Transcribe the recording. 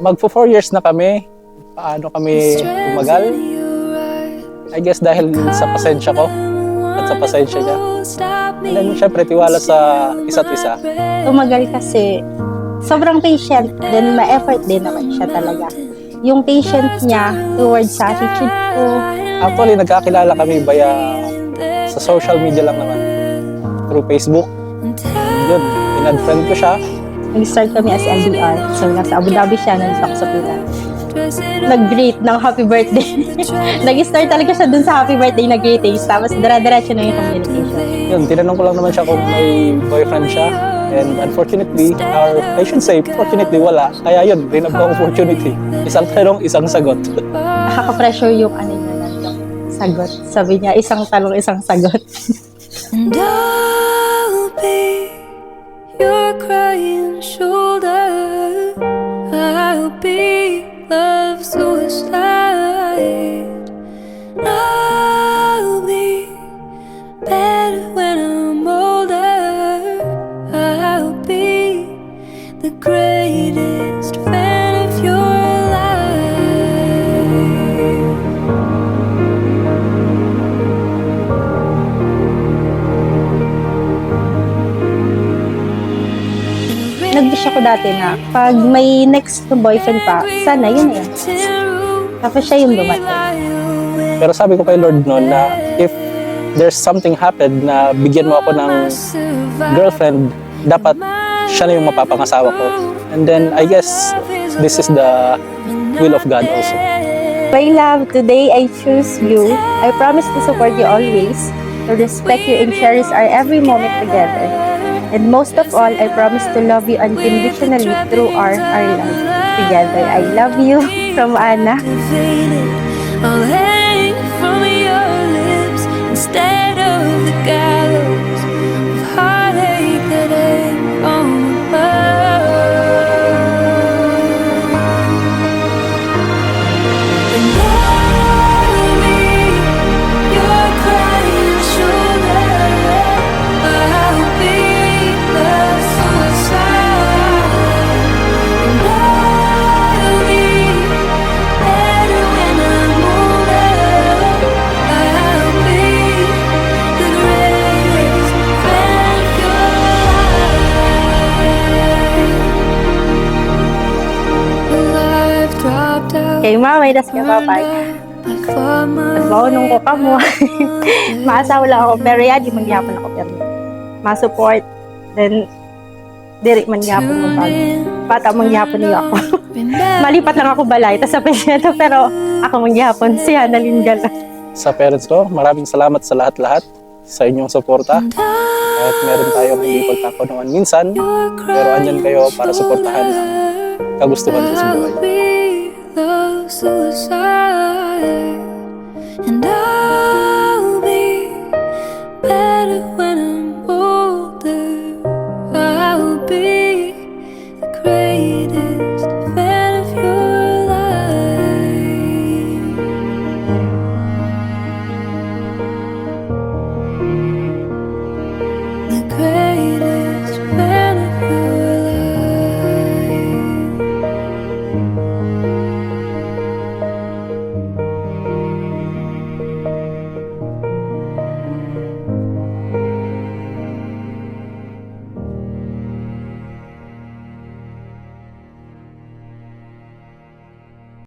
Magpo 4 years na kami. Paano kami tumagal? I guess dahil sa pasensya ko at sa pasensya niya. And then syempre tiwala sa isa't isa. Tumagal kasi sobrang patient, then ma-effort din naman siya talaga. Yung patient niya towards sa attitude ko. Actually, nagkakilala kami sa social media lang naman. Through Facebook. Yun, in-unfriend ko siya. Nag-start kami as LDR. So, nasa Abu Dhabi siya, nandito ako sa Pinas. Nag-greet ng happy birthday. Nag-start talaga siya dun sa happy birthday na greetings. Tapos, dira-diretso na yung communication. Yun, tinanong ko lang naman siya kung may boyfriend siya. And unfortunately, or I should say, fortunately, wala. Kaya yun, rin ang opportunity. Isang tanong, isang sagot. Nakaka-pressure yung ano niya lang, yung sagot. Sabi niya, isang tanong, isang sagot. And I'll be your crying shoulder. I'll be love suicide. I'll be better when I'm older. I'll be the greatest fan of your life. Nag-wish ako dati na pag may next na boyfriend pa, sana yun na yun. Tapos siya yung dumating. Pero sabi ko kay Lord noon na if there's something happened na bigyan mo ako ng girlfriend, dapat siya na yung mapapangasawa ko. And then I guess this is the will of God also. My love, today I choose you. I promise to support you always, to respect you and cherish our every moment together. And most of all, I promise to love you unconditionally through our life together. I love you. From Ana. I'll hang from your lips instead of the gallows of heartache that ain't from above. And I'll be your crying shoulder. I'll be the suicide. And I'll be better when I'm older. I'll be the greatest fan of your life. Well, I've dropped out. Kay mama, das ka papay. Maunong ko ka mo. Maasaw lang ako, pero yan, di mangyapon ako. Pero ma-support. Then, diri mangyapon mo pag. Bata mangyapon niyo ako. Malipat lang ako balay, tas sa pesyento, pero ako mangyapon. Siya nalinggal. Sa parents ko, maraming salamat sa lahat-lahat sa inyong suporta. At meron tayong hindi pagkakanuan minsan, pero andyan kayo para suportahan ang kagustuhan ko sa buhay. I'll be the suicide. And